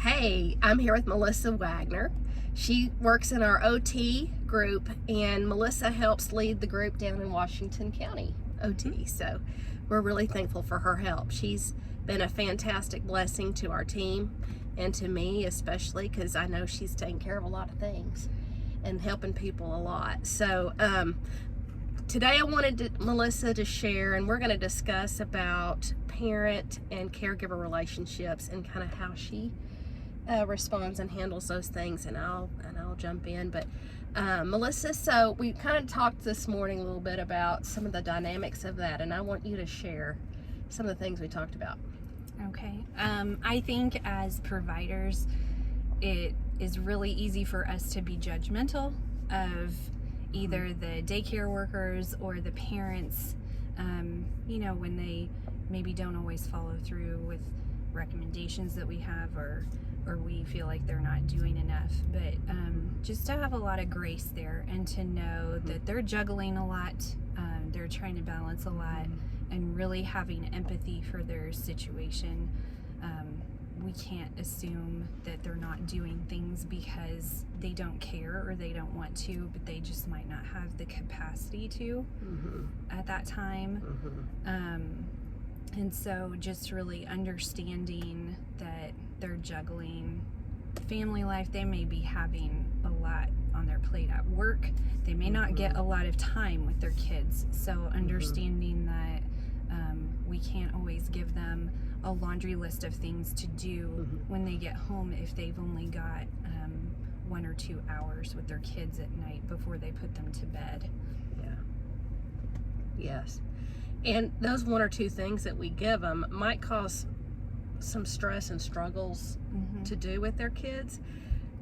Hey, I'm here with Melissa Wagner. She works in our OT group, and Melissa helps lead the group down in Washington County OT. So we're really thankful for her help. She's been a fantastic blessing to our team and to me especially, because I know she's taking care of a lot of things and helping people a lot. So today I wanted Melissa to share, and we're going to discuss about parent and caregiver relationships and kind of how she responds and handles those things, and I'll jump in. But Melissa, so we kind of talked this morning a little bit about some of the dynamics of that, and I want you to share some of the things we talked about. Okay. I think as providers, it is really easy for us to be judgmental of either the daycare workers or the parents, when they maybe don't always follow through with recommendations that we have, or we feel like they're not doing enough. But just to have a lot of grace there, and to know that they're juggling a lot, they're trying to balance a lot, and really having empathy for their situation. We can't assume that they're not doing things because they don't care or they don't want to, but they just might not have the capacity to at that time. And so just really understanding that they're juggling family life. They may be having a lot on their plate at work. They may not get a lot of time with their kids. So understanding that we can't always give them a laundry list of things to do when they get home if they've only got 1 or 2 hours with their kids at night before they put them to bed. Yeah. Yes. And those 1 or 2 things that we give them might cause some stress and struggles to do with their kids.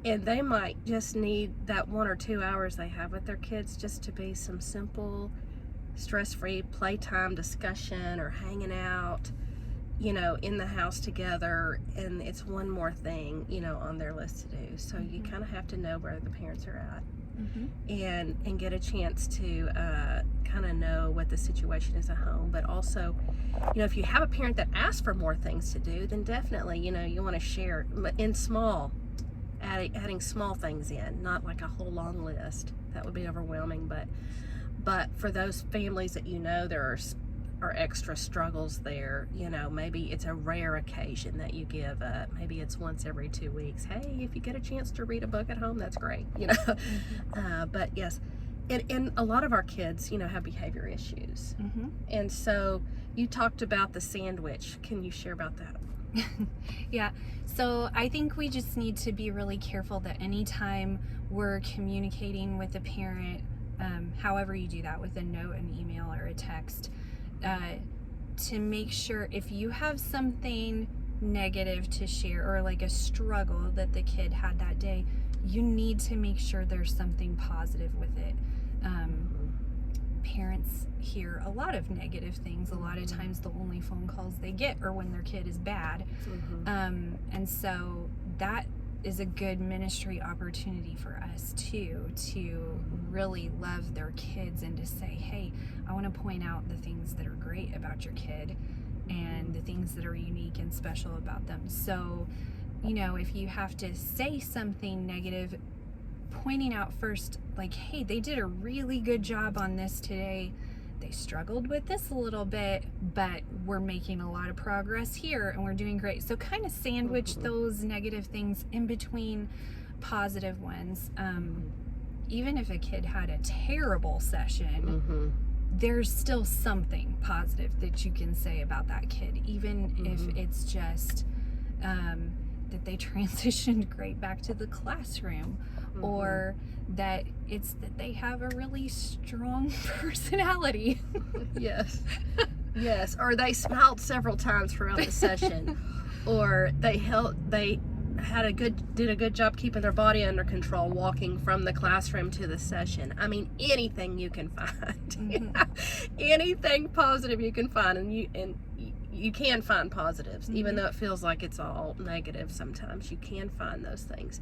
And they might just need that 1 or 2 hours they have with their kids just to be some simple, stress-free playtime discussion or hanging out, in the house together. And it's one more thing, on their list to do. So you kind of have to know where the parents are at. And get a chance to kind of know what the situation is at home. But also, if you have a parent that asks for more things to do, then definitely, you want to share in small, adding small things in, not like a whole long list. That would be overwhelming. But for those families that there are extra struggles there, maybe it's a rare occasion that you give up. Maybe it's once every 2 weeks. Hey, if you get a chance to read a book at home, that's great, but yes, and a lot of our kids, have behavior issues. And so you talked about the sandwich. Can you share about that? Yeah, so I think we just need to be really careful that anytime we're communicating with a parent, however you do that, with a note, an email, or a text, to make sure if you have something negative to share, or like a struggle that the kid had that day, you need to make sure there's something positive with it. Parents hear a lot of negative things. A lot of times the only phone calls they get are when their kid is bad. And so that is a good ministry opportunity for us too, to really love their kids and to say, hey, I want to point out the things that are great about your kid and the things that are unique and special about them. So, if you have to say something negative, pointing out first, like, hey, they did a really good job on this today. They struggled with this a little bit, but we're making a lot of progress here and we're doing great. So kind of sandwich those negative things in between positive ones. Even if a kid had a terrible session, there's still something positive that you can say about that kid, even if it's just that they transitioned great back to the classroom, or that it's that they have a really strong personality. Yes. Or they smiled several times throughout the session, or they did a good job keeping their body under control, walking from the classroom to the session. I mean, anything you can find, anything positive you can find, and you can find positives, even though it feels like it's all negative. Sometimes you can find those things.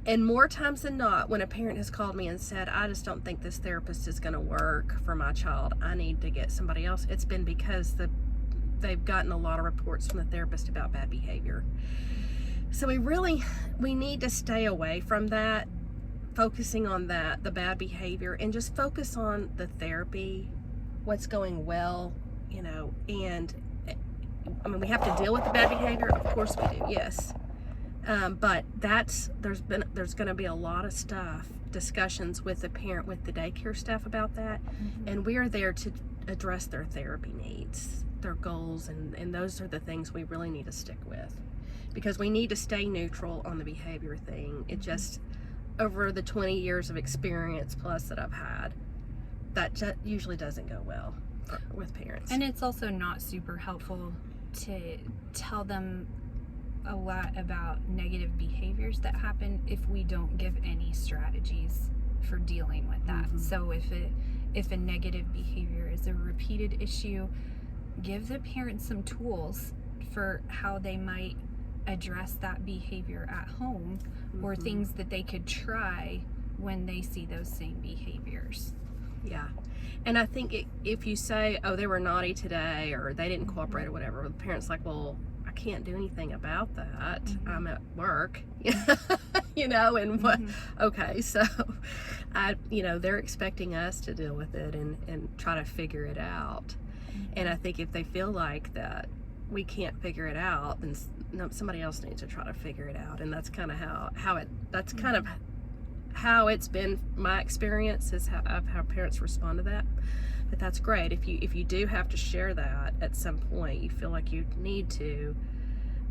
And more times than not, when a parent has called me and said, I just don't think this therapist is going to work for my child, I need to get somebody else, it's been because they've gotten a lot of reports from the therapist about bad behavior. So we need to stay away from that, focusing on the bad behavior, and just focus on the therapy, what's going well, and I mean, we have to deal with the bad behavior, of course we do, yes. But there's going to be a lot of discussions with the parent, with the daycare staff about that, and we are there to address their therapy needs, their goals, and those are the things we really need to stick with, because we need to stay neutral on the behavior thing. It just, over the 20 years of experience plus that I've had, that usually doesn't go well with parents. And it's also not super helpful to tell them a lot about negative behaviors that happen if we don't give any strategies for dealing with that. So if a negative behavior is a repeated issue, give the parents some tools for how they might address that behavior at home, or things that they could try when they see those same behaviors. Yeah. And I think if you say, oh, they were naughty today, or they didn't cooperate or whatever, the parent's like, well, I can't do anything about that. I'm at work, and what, okay, so they're expecting us to deal with it and try to figure it out. And I think if they feel like that we can't figure it out, then somebody else needs to try to figure it out. And that's kind of how it's been my experience, is how parents respond to that. But that's great. If you do have to share that at some point, you feel like you need to,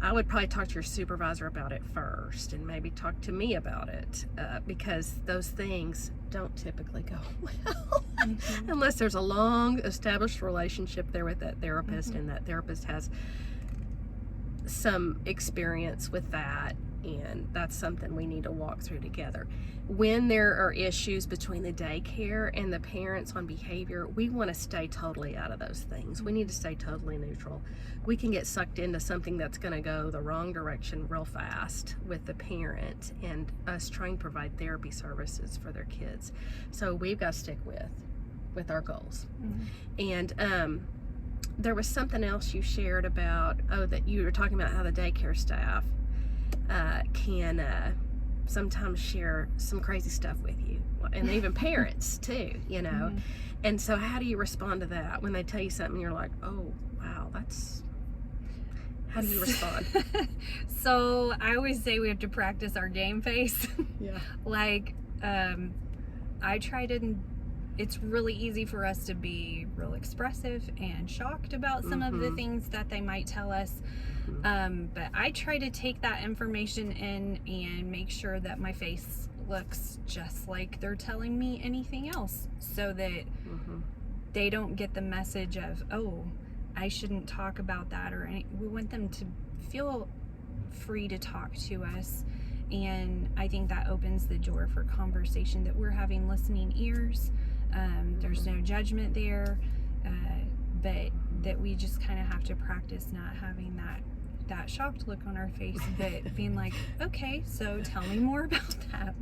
I would probably talk to your supervisor about it first, and maybe talk to me about it, because those things don't typically go well unless there's a long established relationship there with that therapist, and that therapist has some experience with that, and that's something we need to walk through together. When there are issues between the daycare and the parents on behavior, we want to stay totally out of those things. We need to stay totally neutral. We can get sucked into something that's going to go the wrong direction real fast with the parent and us trying to provide therapy services for their kids. So we've got to stick with our goals. And there was something else you shared about, that you were talking about how the daycare staff can sometimes share some crazy stuff with you, and even parents too, and so how do you respond to that when they tell you something and you're like, oh wow, how do you respond? So I always say we have to practice our game face. Like I try to, it's really easy for us to be real expressive and shocked about some of the things that they might tell us. But I try to take that information in and make sure that my face looks just like they're telling me anything else, so that they don't get the message of, oh, I shouldn't talk about that, or we want them to feel free to talk to us. And I think that opens the door for conversation, that we're having listening ears. There's no judgment there, but that we just kind of have to practice not having that shocked look on our face, but being like, okay, so tell me more about that.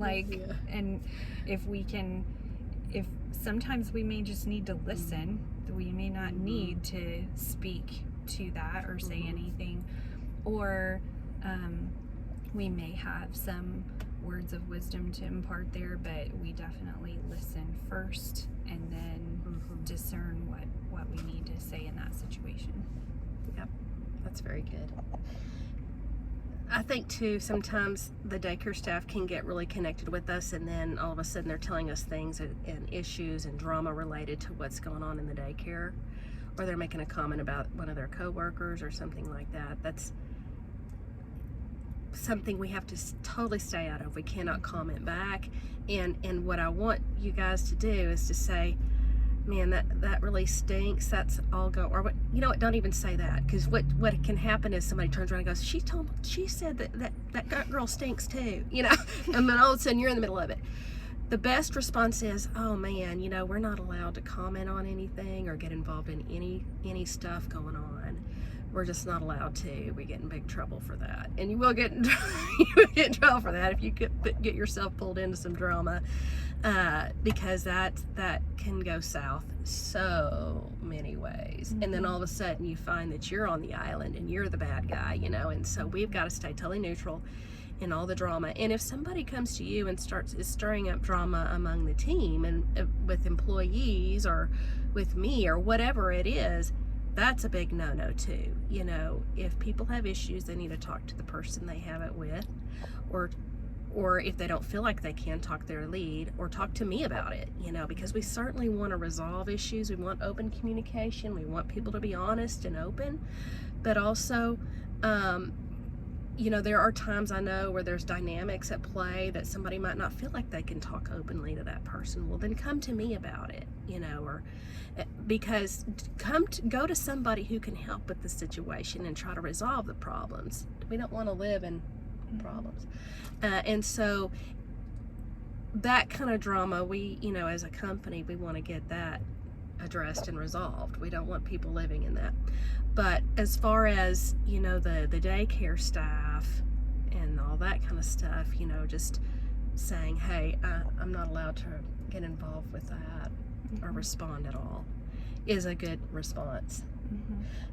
And if sometimes we may just need to listen, we may not need to speak to that or say anything, or we may have some words of wisdom to impart there, but we definitely listen first and then discern what we need to say in that situation. Yep, that's very good. I think too, sometimes the daycare staff can get really connected with us, and then all of a sudden they're telling us things and issues and drama related to what's going on in the daycare, or they're making a comment about one of their coworkers or something like that. That's something we have to totally stay out of. We cannot comment back, and what I want you guys to do is to say, man, that really stinks, that's all go, or what, don't even say that, because what can happen is somebody turns around and goes, she said that girl stinks too, and then all of a sudden you're in the middle of it. The best response is, oh man, we're not allowed to comment on anything or get involved in any stuff going on. We're just not allowed to. We get in big trouble for that, and you will get in trouble for that if you get yourself pulled into some drama. because that can go south so many ways. And then all of a sudden you find that you're on the island and you're the bad guy, you know. And so we've got to stay totally neutral in all the drama. And if somebody comes to you and is stirring up drama among the team and with employees or with me or whatever it is, that's a big no-no too. You know, if people have issues, they need to talk to the person they have it with, or if they don't feel like they can, talk their lead, or talk to me about it, you know, because we certainly want to resolve issues. We want open communication. We want people to be honest and open, but also, you know, there are times I know where there's dynamics at play that somebody might not feel like they can talk openly to that person. Well, then come to me about it, you know, or because go to somebody who can help with the situation and try to resolve the problems. We don't want to live in problems. And so that kind of drama, we, you know, as a company, we want to get that addressed and resolved. We don't want people living in that. But as far as, you know, the daycare staff and all that kind of stuff, you know, just saying, hey, I'm not allowed to get involved with that or respond at all is a good response.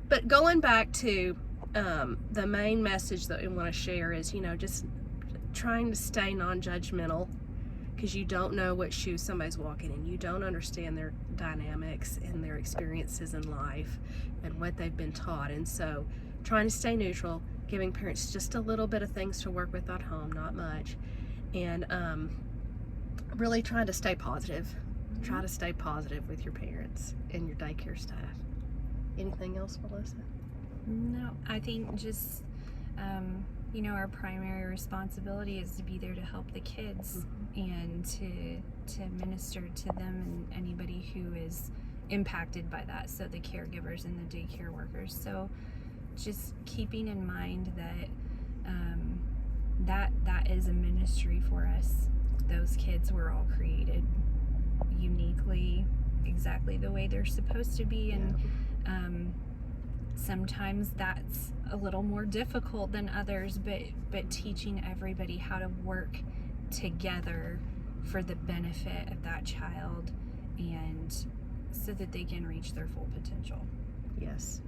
But going back to the main message that we want to share is, you know, just trying to stay non-judgmental, because you don't know what shoes somebody's walking in. You don't understand their dynamics and their experiences in life and what they've been taught. And so trying to stay neutral, giving parents just a little bit of things to work with at home, not much, and really trying to stay positive. Try to stay positive with your parents and your daycare staff. Anything else, Melissa? No, I think just, you know, our primary responsibility is to be there to help the kids and to minister to them and anybody who is impacted by that. So the caregivers and the daycare workers. So just keeping in mind that that is a ministry for us. Those kids were all created uniquely, exactly the way they're supposed to be, and sometimes that's a little more difficult than others, but teaching everybody how to work together for the benefit of that child and so that they can reach their full potential. Yes,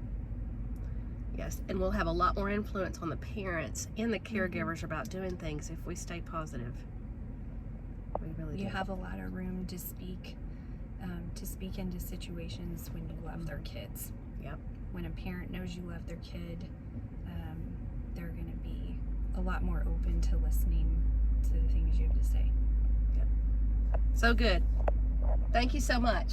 and we'll have a lot more influence on the parents and the caregivers about doing things if we stay positive. We really do. You have a lot of room to speak into situations when you love their kids. Yep. When a parent knows you love their kid, they're going to be a lot more open to listening to the things you have to say. Yep. So good. Thank you so much.